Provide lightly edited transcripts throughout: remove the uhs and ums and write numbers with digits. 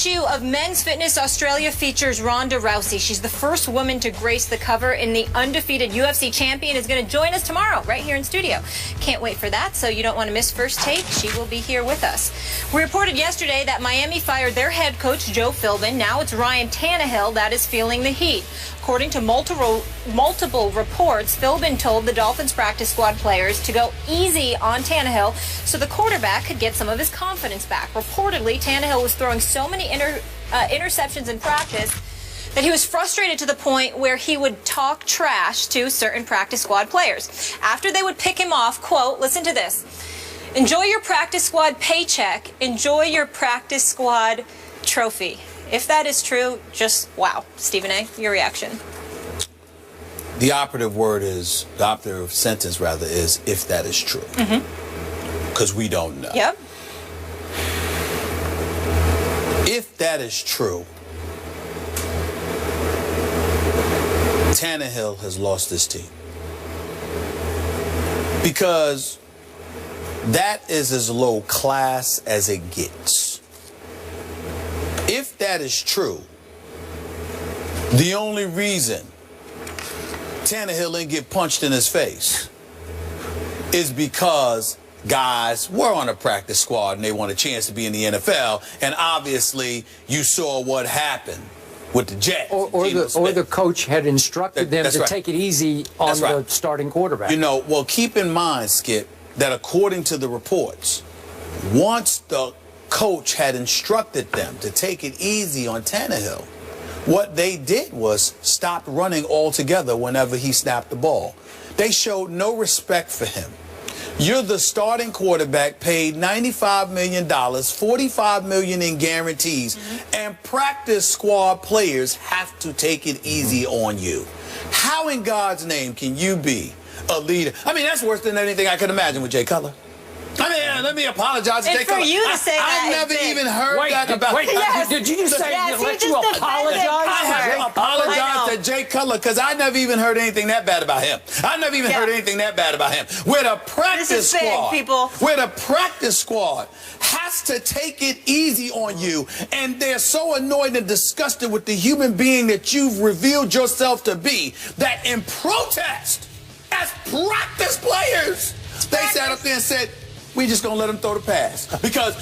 issue of Men's Fitness Australia features Ronda Rousey. She's the first woman to grace the cover, and the undefeated UFC champion is going to join us tomorrow right here in studio. Can't wait for that, so you don't want to miss First Take. She will be here with us. We reported yesterday that Miami fired their head coach, Joe Philbin. Now it's Ryan Tannehill that is feeling the heat. According to multiple reports, Philbin told the Dolphins practice squad players to go easy on Tannehill so the quarterback could get some of his confidence back. Reportedly, Tannehill was throwing so many interceptions in practice that he was frustrated to the point where he would talk trash to certain practice squad players. After they would pick him off, quote, listen to this, enjoy your practice squad paycheck, enjoy your practice squad trophy. If that is true, just wow. Stephen A., your reaction? The operative word is, the operative sentence rather is, if that is true. Because we don't know. Yep. If that is true, Tannehill has lost his team. Because that is as low class as it gets. If that is true, the only reason Tannehill didn't get punched in his face is because guys were on a practice squad and they want a chance to be in the NFL, and obviously you saw what happened with the Jets. Or the coach had instructed them to take it easy on the starting quarterback. You know, well, keep in mind, Skip, that according to the reports, once the coach had instructed them to take it easy on Tannehill, what they did was stop running altogether whenever he snapped the ball. They showed no respect for him. You're the starting quarterback, paid $95 million, $45 million in guarantees, and practice squad players have to take it easy on you. How in God's name can you be a leader? I mean, that's worse than anything I could imagine with Jay Cutler. I mean, let me apologize to Jay Cutler. And for you to say that, I've never even heard that about. Did you just say let you apologize? I have to apologize to Jay Cutler because I never even heard anything that bad about him. I never even heard anything that bad about him. Where the practice squad, where the practice squad has to take it easy on you, and they're so annoyed and disgusted with the human being that you've revealed yourself to be, that in protest, as practice players, they sat up there and said, we just gonna let them throw the pass because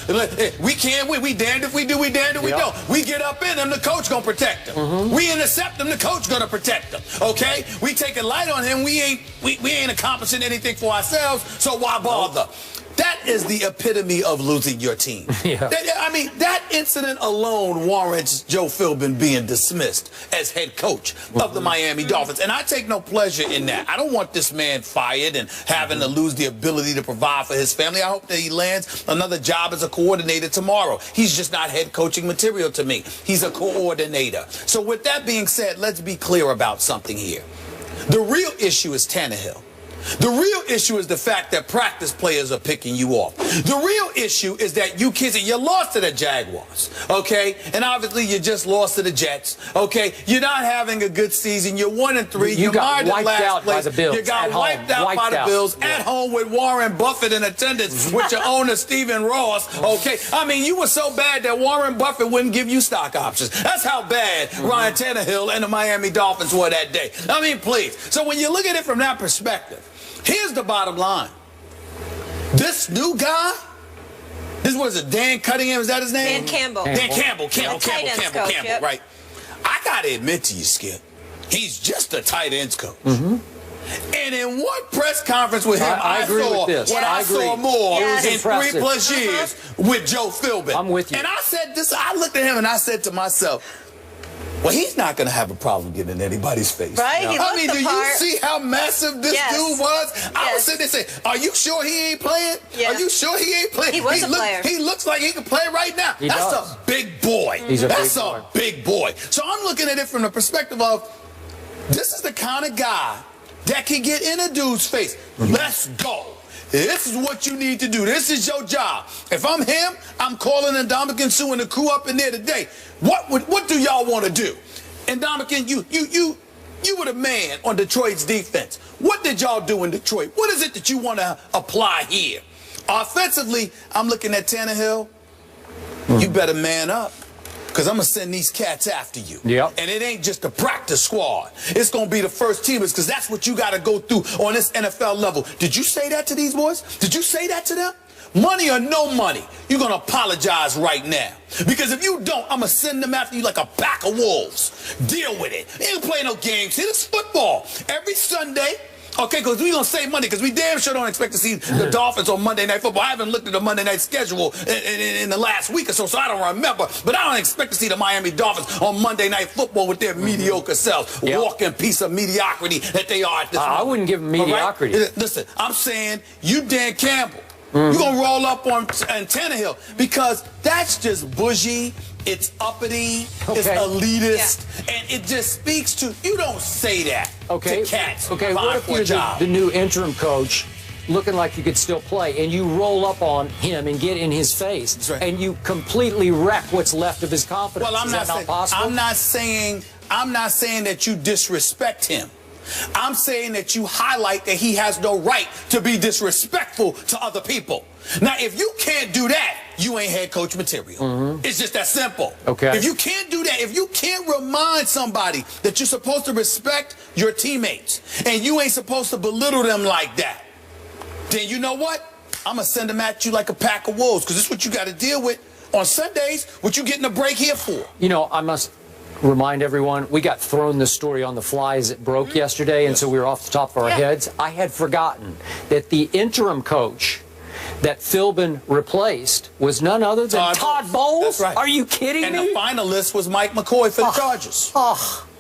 we can't win. We damned if we do, we damned if we don't. We get up in them, the coach gonna protect them. We intercept them, the coach gonna protect them. Okay, we take a light on him. We ain't accomplishing anything for ourselves. So why bother? That is the epitome of losing your team. I mean, that incident alone warrants Joe Philbin being dismissed as head coach of the Miami Dolphins. And I take no pleasure in that. I don't want this man fired and having to lose the ability to provide for his family. I hope that he lands another job as a coordinator tomorrow. He's just not head coaching material to me. He's a coordinator. So with that being said, let's be clear about something here. The real issue is Tannehill. The real issue is the fact that practice players are picking you off. The real issue is that you kids, you lost to the Jaguars, okay? And obviously you just lost to the Jets, okay? You're not having a good season. You're 1-3. You got wiped out by the Bills. You got wiped out by the Bills at home with Warren Buffett in attendance with your owner, Stephen Ross, okay? I mean, you were so bad that Warren Buffett wouldn't give you stock options. That's how bad Ryan Tannehill and the Miami Dolphins were that day. I mean, please. So when you look at it from that perspective, here's the bottom line. This new guy, this was a Dan Cunningham, is that his name? Dan Campbell. Dan Campbell, Yep. right? I got to admit to you, Skip, he's just a tight ends coach. And in one press conference with him, I saw more in 3+ years with Joe Philbin. I'm with you. And I said this, I looked at him and I said to myself, well, he's not going to have a problem getting in anybody's face. Right? I mean, do you see how massive this dude was? I was sitting there saying, are you sure he ain't playing? Are you sure he ain't playing? He was a player. He looks like he can play right now. That's a big boy. That's a big boy. So I'm looking at it from the perspective of, this is the kind of guy that can get in a dude's face. Let's go. This is what you need to do. This is your job. If I'm him, I'm calling Ndamukong Suh and the crew up in there today. What do y'all want to do? Ndamukong, you were the man on Detroit's defense. What did y'all do in Detroit? What is it that you want to apply here? Offensively, I'm looking at Tannehill. You better man up. because I'm going to send these cats after you. Yep. And it ain't just a practice squad. It's going to be the first teamers, because that's what you got to go through on this NFL level. Did you say that to these boys? Did you say that to them? Money or no money, you're going to apologize right now. Because if you don't, I'm going to send them after you like a pack of wolves. Deal with it. They ain't play no games here. It's football. Every Sunday, okay, because we're going to save money, because we damn sure don't expect to see the Dolphins on Monday Night Football. I haven't looked at the Monday night schedule in the last week or so, so I don't remember. But I don't expect to see the Miami Dolphins on Monday Night Football with their mediocre selves. Walking piece of mediocrity that they are at this moment. I wouldn't give them mediocrity. Right? Listen, I'm saying you Dan Campbell. You're going to roll up on Tannehill, because that's just bougie, it's uppity, it's elitist, and it just speaks to, you don't say that to cats. Okay, what if you're the new interim coach, looking like you could still play, and you roll up on him and get in his face, and you completely wreck what's left of his confidence? Well, Is that not possible? I'm not saying that you disrespect him. I'm saying that you highlight that he has no right to be disrespectful to other people. Now, if you can't do that, you ain't head coach material. It's just that simple. Okay. If you can't do that, if you can't remind somebody that you're supposed to respect your teammates and you ain't supposed to belittle them like that, then you know what? I'm going to send them at you like a pack of wolves, because this is what you got to deal with on Sundays, what you getting a break here for. You know, I must remind everyone, we got thrown this story on the fly as it broke yesterday, and so we were off the top of our heads. I had forgotten that the interim coach that Philbin replaced was none other than Todd Bowles. That's right. Are you kidding me? And the finalist was Mike McCoy for the Chargers.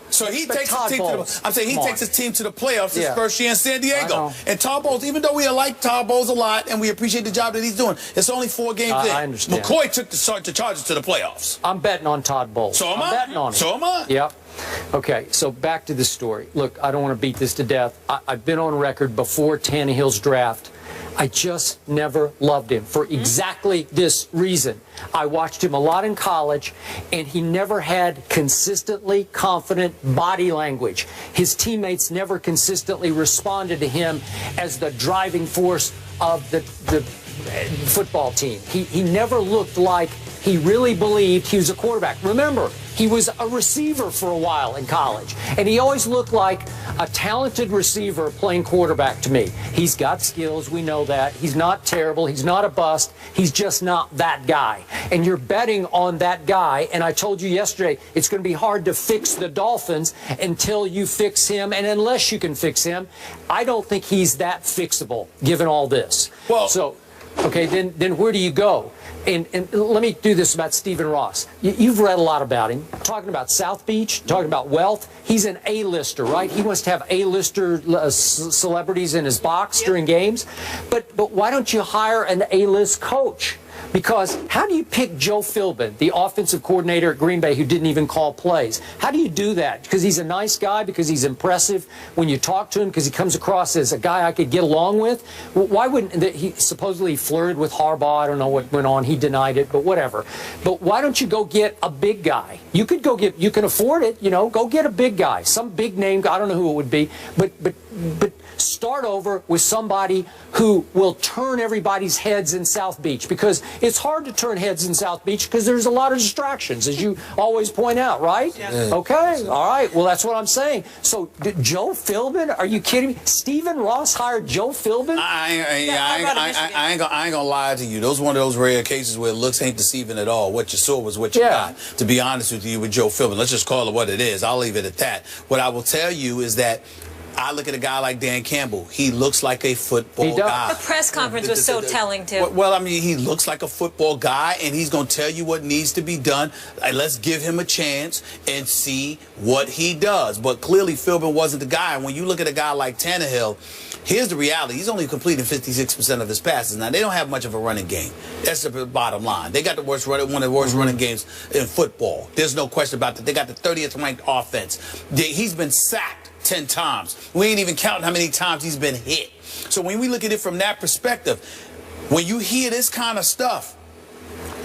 So he takes his team takes his team to the playoffs his first year in San Diego. And Todd Bowles, even though we like Todd Bowles a lot and we appreciate the job that he's doing, it's only 4 games in. I understand. McCoy took the Chargers to the playoffs. I'm betting on Todd Bowles. So am I. I'm betting on him. So am I. Yep. Okay, so back to the story. Look, I don't want to beat this to death. I've been on record before Tannehill's draft. I just never loved him for exactly this reason. I watched him a lot in college, and he never had consistently confident body language. His teammates never consistently responded to him as the driving force of the football team. He never looked like he really believed he was a quarterback. Remember, he was a receiver for a while in college, and he always looked like a talented receiver playing quarterback to me. He's got skills, we know that. He's not terrible, he's not a bust, he's just not that guy. And you're betting on that guy, and I told you yesterday, it's going to be hard to fix the Dolphins until you fix him, and unless you can fix him, I don't think he's that fixable, given all this. Well, so, okay, then where do you go? And let me do this about Stephen Ross. You've read a lot about him. Talking about South Beach, talking about wealth. He's an A-lister, right? He wants to have A-lister celebrities in his box during games. But why don't you hire an A-list coach? Because how do you pick Joe Philbin, the offensive coordinator at Green Bay, who didn't even call plays? How do you do that? Because he's a nice guy, because he's impressive when you talk to him, because he comes across as a guy I could get along with? Why wouldn't he supposedly flirted with Harbaugh? I don't know what went on. He denied it, but whatever. But why don't you go get a big guy? You could go get, you can afford it, you know, go get a big guy, some big name. I don't know who it would be, but start over with somebody who will turn everybody's heads in South Beach, because it's hard to turn heads in South Beach because there's a lot of distractions, as you always point out, right? Yeah. Okay, all right. Well, that's what I'm saying. So, Joe Philbin? Are you kidding me? Stephen Ross hired Joe Philbin? I ain't gonna lie to you. Those one of those rare cases where looks ain't deceiving at all. What you saw was what you got. To be honest with you, with Joe Philbin, let's just call it what it is. I'll leave it at that. What I will tell you is that I look at a guy like Dan Campbell. He looks like a football guy. The press conference was so telling, too. Well, I mean, he looks like a football guy, and he's going to tell you what needs to be done. Let's give him a chance and see what he does. But clearly, Philbin wasn't the guy. And when you look at a guy like Tannehill, here's the reality. He's only completing 56% of his passes. Now, they don't have much of a running game. That's the bottom line. They got the worst one of the worst running games in football. There's no question about that. They got the 30th ranked offense. He's been sacked 10 times. We ain't even counting how many times he's been hit. So when we look at it from that perspective, when you hear this kind of stuff,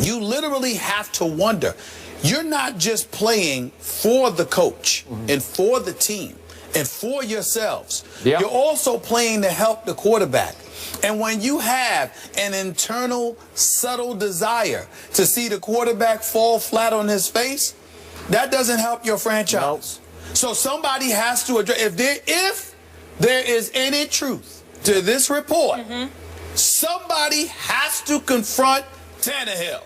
you literally have to wonder. You're not just playing for the coach and for the team and for yourselves. You're also playing to help the quarterback. And when you have an internal, subtle desire to see the quarterback fall flat on his face, that doesn't help your franchise. Nope. So somebody has to address, if there is any truth to this report, somebody has to confront Tannehill.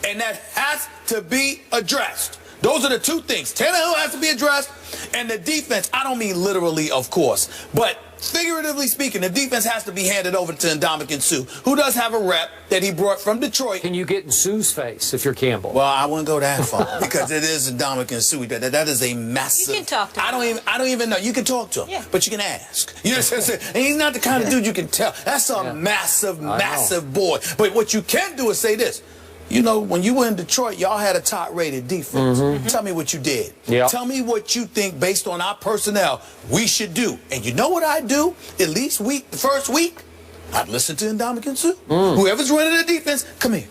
And that has to be addressed. Those are the two things. Tannehill has to be addressed, and the defense, I don't mean literally, of course, but figuratively speaking, the defense has to be handed over to Ndamukong Suh, who does have a rep that he brought from Detroit. Can you get in Suh's face if you're Campbell? Well, I wouldn't go that far because it is Ndamukong Suh. That is a massive. You can talk to him. I don't even know. You can talk to him, but you can ask. You know what I'm saying? And he's not the kind of dude you can tell. That's a massive boy. But what you can do is say this. You know, when you were in Detroit, y'all had a top-rated defense. Tell me what you did. Tell me what you think, based on our personnel, we should do. And you know what I do? At least the first week, I'd listen to Ndamukong Suh. Whoever's running the defense, come here.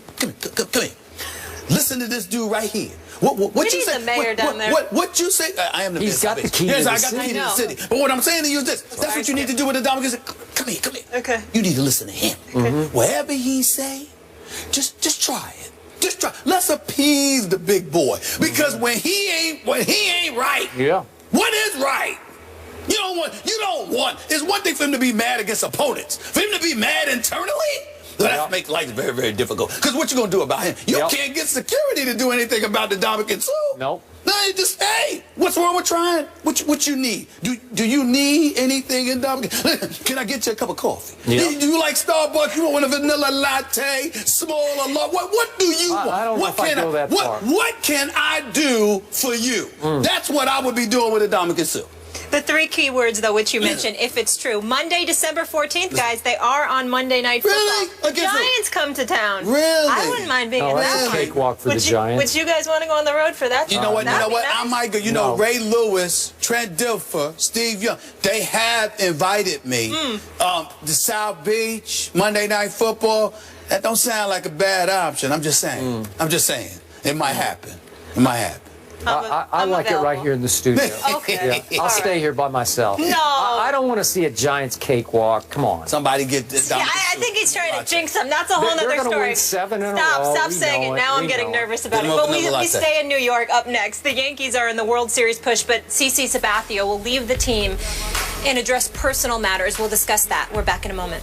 Listen to this dude right here. What you say? The mayor down there. What you say? I am the He's got the key to the city. Yes, I got the key to the city. But what I'm saying to you is this. That's what you need to do with Ndamukong Suh. Come here. Okay. You need to listen to him. Whatever he say, just try it. Just try. Let's appease the big boy, because when he ain't right, what is right? You don't want. It's one thing for him to be mad against opponents. For him to be mad internally, that makes life very, very difficult. Because what you gonna do about him? You can't get security to do anything about the Ndamukong Suh. Nope. No, you just, hey, what's wrong with trying? What you need? Do you need anything in Ndamukong? Can I get you a cup of coffee? Do you like Starbucks? You want a vanilla latte, small or large? What do you want? I don't know if I go that far. What can I do for you? That's what I would be doing with Ndamukong Suh. The three key words, though, which you mentioned, if it's true. Monday, December 14th, guys, they are on Monday Night Football. Really? Giants come to town. Really? I wouldn't mind being in that one. Cakewalk for the Giants. Would you guys want to go on the road for that? You know what? Nice. I might go. You know, Ray Lewis, Trent Dilfer, Steve Young, they have invited me. The South Beach, Monday Night Football. That don't sound like a bad option. I'm just saying. It might happen. I like it right here in the studio. Okay. I'll stay here by myself. No. I don't want to see a Giants cakewalk. Come on. Somebody get this. I think he's trying to jinx them. That's a whole other story. They're going to win 7 in a row. Stop saying it. Now I'm getting nervous about it. But we stay in New York up next. The Yankees are in the World Series push, but CC Sabathia will leave the team and address personal matters. We'll discuss that. We're back in a moment.